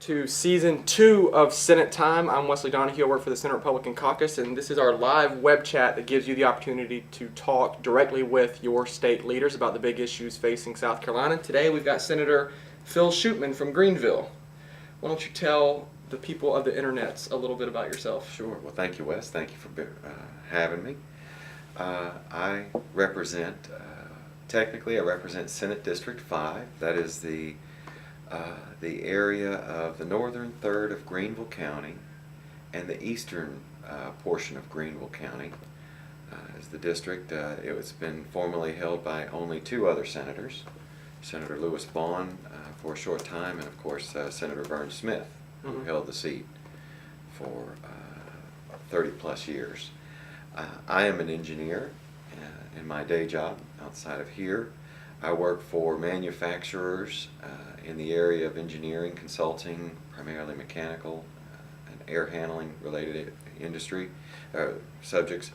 To season 2 of Senate Time. I'm Wesley Donahue. I work for the Senate Republican Caucus, and this is our live web chat that gives you the opportunity to talk directly with your state leaders about the big issues facing South Carolina. Today we've got Senator Phil Shootman from Greenville. Why don't you tell the people of the internets a little bit about yourself? Sure. Well, thank you, Wes. Thank you for having me. I represent, technically, I represent Senate District 5. That is the area of the northern third of Greenville County and the eastern portion of Greenville County is the district. It's been formerly held by only two other senators, Senator Lewis Vaughn for a short time, and of course Senator Vern Smith, who held the seat for 30 plus years. I am an engineer in my day job outside of here. I work for manufacturers in the area of engineering, consulting, primarily mechanical and air handling related industry subjects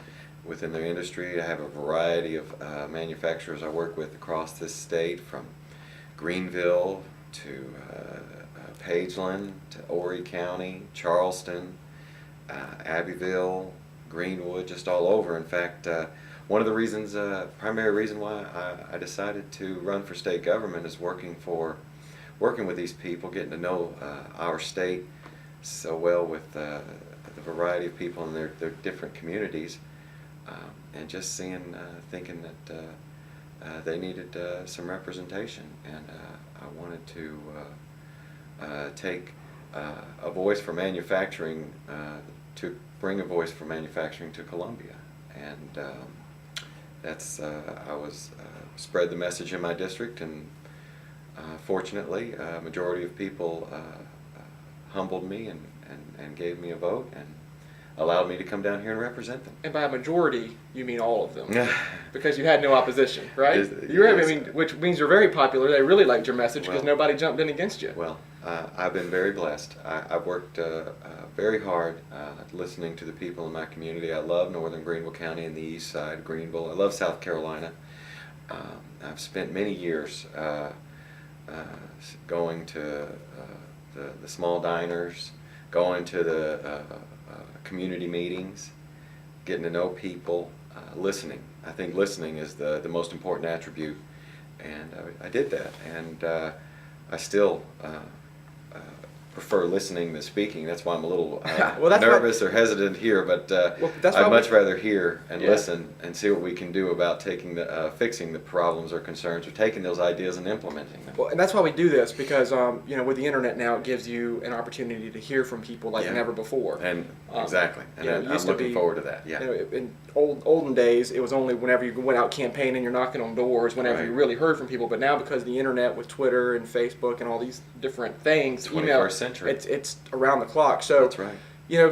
within their industry. I have a variety of manufacturers I work with across this state, from Greenville to Pageland to Horry County, Charleston, Abbeville, Greenwood, just all over. In fact, one of the reasons, primary reason why I decided to run for state government is working with these people, getting to know our state so well with the variety of people in their different communities, and just thinking that they needed some representation, and I wanted to take a voice for manufacturing, to bring a voice for manufacturing to Columbia, and I was spread the message in my district, and fortunately a majority of people humbled me and gave me a vote and allowed me to come down here and represent them. And by a majority, you mean all of them, because you had no opposition, right? Which means you're very popular. They really liked your message because nobody jumped in against you. Well, I've been very blessed. I've worked very hard listening to the people in my community. I love northern Greenville County and the east side of Greenville. I love South Carolina. I've spent many years going to the small diners, going to the community meetings, getting to know people, listening. I think listening is the most important attribute, and I did that, and I still prefer listening to speaking. That's why I'm a little nervous or hesitant here, but I'd much rather hear and listen and see what we can do about fixing the problems or concerns, or taking those ideas and implementing them. Well, and that's why we do this, because with the internet now, it gives you an opportunity to hear from people like never before. And exactly, and I'm looking forward to that. Yeah. In olden days, it was only whenever you went out campaigning, you're knocking on doors, whenever you really heard from people. But now, because of the internet, with Twitter and Facebook and all these different things, 21st century, it's around the clock. So that's right.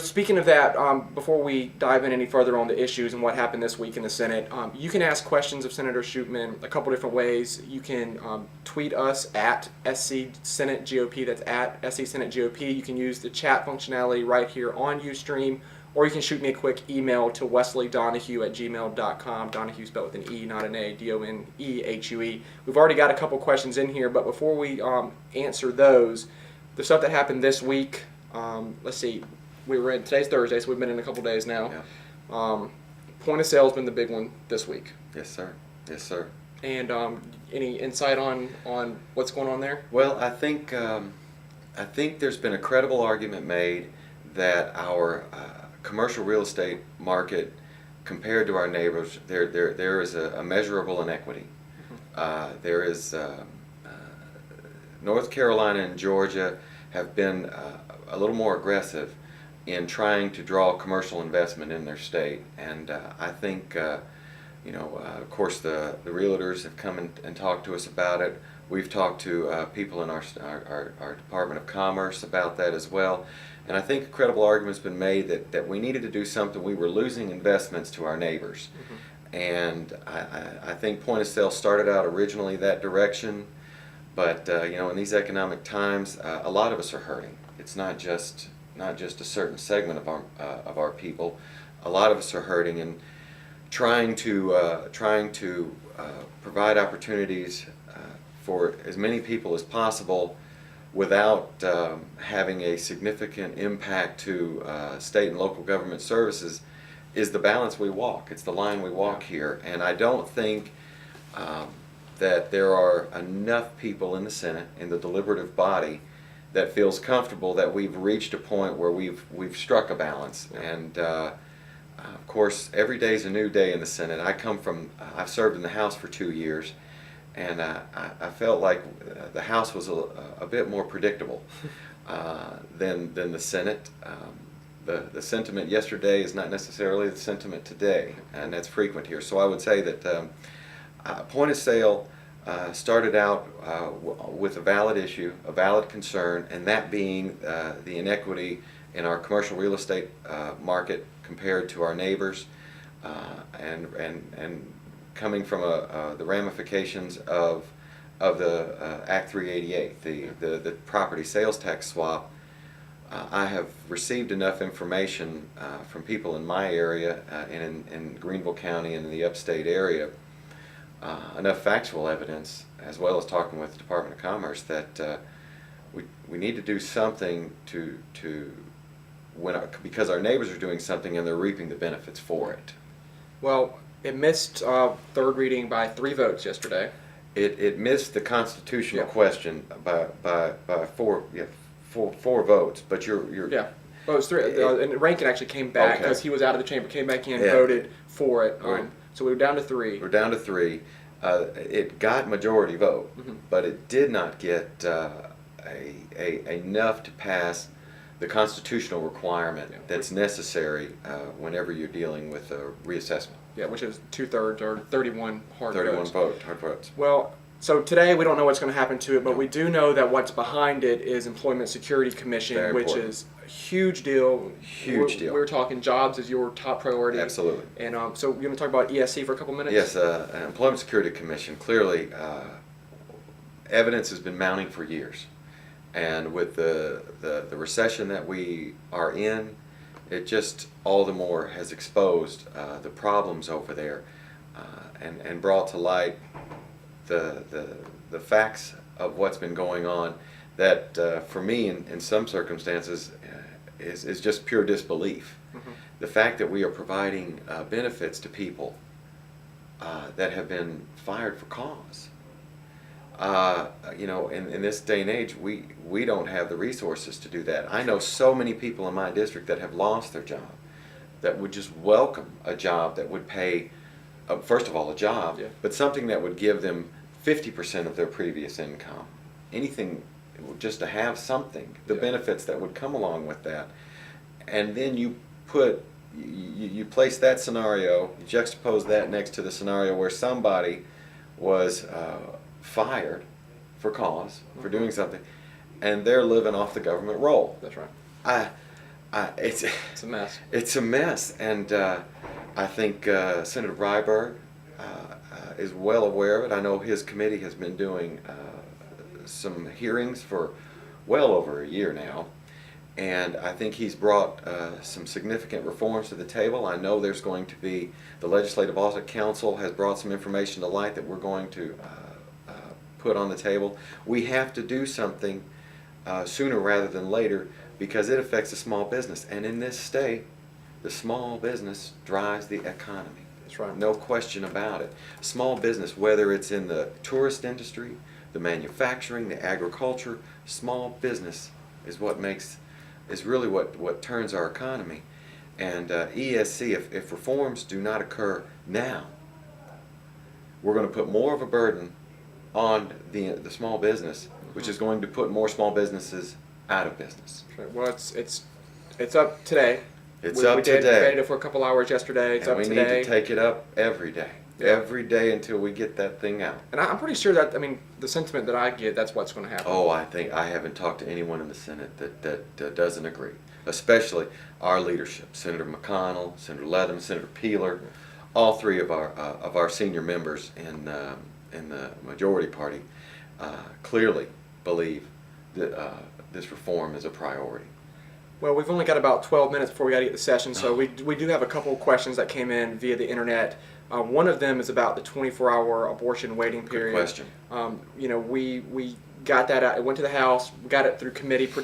Speaking of that, before we dive in any further on the issues and what happened this week in the Senate, you can ask questions of Senator Shootman a couple different ways. You can tweet us at SC Senate GOP. That's at SC Senate GOP. You can use the chat functionality right here on Ustream, or you can shoot me a quick email to wesleydonahue@gmail.com. Donahue spelled with an E, not an A, Donehue. We've already got a couple questions in here, but before we answer those, the stuff that happened this week, let's see. Today's Thursday, so we've been in a couple days now. Yeah. Point of sale has been the big one this week. Yes, sir. Yes, sir. And any insight on what's going on there? Well, I think there's been a credible argument made that our commercial real estate market, compared to our neighbors, there is a measurable inequity. There is North Carolina and Georgia have been a little more aggressive in trying to draw commercial investment in their state, and I think of course the realtors have come and talked to us about it. We've talked to people in our Department of Commerce about that as well, and I think a credible argument's been made that we needed to do something. We were losing investments to our neighbors, and I think point of sale started out originally that direction, but in these economic times, a lot of us are hurting. It's not just a certain segment of our people. A lot of us are hurting, and trying to provide opportunities for as many people as possible without having a significant impact to state and local government services is the balance we walk. It's the line we walk here. And I don't think that there are enough people in the Senate, in the deliberative body, that feels comfortable that we've reached a point where we've struck a balance. And of course, every day is a new day in the Senate. I've served in the House for 2 years, and I felt like the House was a bit more predictable than the Senate. The sentiment yesterday is not necessarily the sentiment today, and that's frequent here. So I would say that point of sale started out with a valid issue, a valid concern, and that being the inequity in our commercial real estate market compared to our neighbors, and coming from the ramifications of the Act 388, the property sales tax swap. I have received enough information from people in my area and in Greenville County and in the upstate area, enough factual evidence, as well as talking with the Department of Commerce, that we need to do something because our neighbors are doing something and they're reaping the benefits for it. Well, it missed third reading by 3 votes yesterday. It missed the constitutional Yeah. question by four votes, but you're Yeah. Well, it was 3, and Rankin actually came back Okay. because he was out of the chamber, came back in, Yeah. voted for it. Right. So we were down to 3. We're down to 3. It got majority vote, but it did not get enough to pass the constitutional requirement that's necessary whenever you're dealing with a reassessment. Yeah, which is 2/3 or 31 hard 31 votes. hard votes. Well, so today we don't know what's going to happen to it, but we do know that what's behind it is Employment Security Commission, Very which important. is a huge deal. Huge deal. We're talking jobs as your top priority. Absolutely. And so you want to talk about ESC for a couple minutes? Yes, Employment Security Commission, clearly evidence has been mounting for years. And with the recession that we are in, it just all the more has exposed the problems over there and brought to light the facts of what's been going on that for me in some circumstances is just pure disbelief. The fact that we are providing benefits to people that have been fired for cause. In this day and age, we don't have the resources to do that. I know so many people in my district that have lost their job, that would just welcome a job that would pay, first of all, a job, Yeah. but something that would give them 50% of their previous income. Anything just to have something, the Yeah. benefits that would come along with that. And then you place that scenario, you juxtapose that next to the scenario where somebody was fired for cause, for doing something, and they're living off the government roll. That's right. It's It's a mess. It's a mess, and I think Senator Ryberg is well aware of it. I know his committee has been doing some hearings for well over a year now, and I think he's brought some significant reforms to the table. I know there's going to be, the Legislative Audit Council has brought some information to light that we're going to put on the table. We have to do something sooner rather than later because it affects the small business. And in this state, the small business drives the economy. That's right. No question about it. Small business, whether it's in the tourist industry, the manufacturing, the agriculture, small business is really what turns our economy. And ESC, if reforms do not occur now, we're going to put more of a burden on the small business, which is going to put more small businesses out of business. Right. Well, it's up today. It's we up did today. debate it for a couple hours yesterday. It's And up we today. need to take it up every day. Yeah. Every day until we get that thing out. And I'm pretty sure that, the sentiment that I get, that's what's going to happen. Oh, I think I haven't talked to anyone in the Senate that doesn't agree, especially our leadership, Senator McConnell, Senator Leatham, Senator Peeler, all 3 of our senior members in the majority party clearly believe that this reform is a priority. Well, we've only got about 12 minutes before we got to get the session, so we do have a couple of questions that came in via the internet. One of them is about the 24-hour abortion waiting period. Good question. We got that out. It went to the House, got it through committee pretty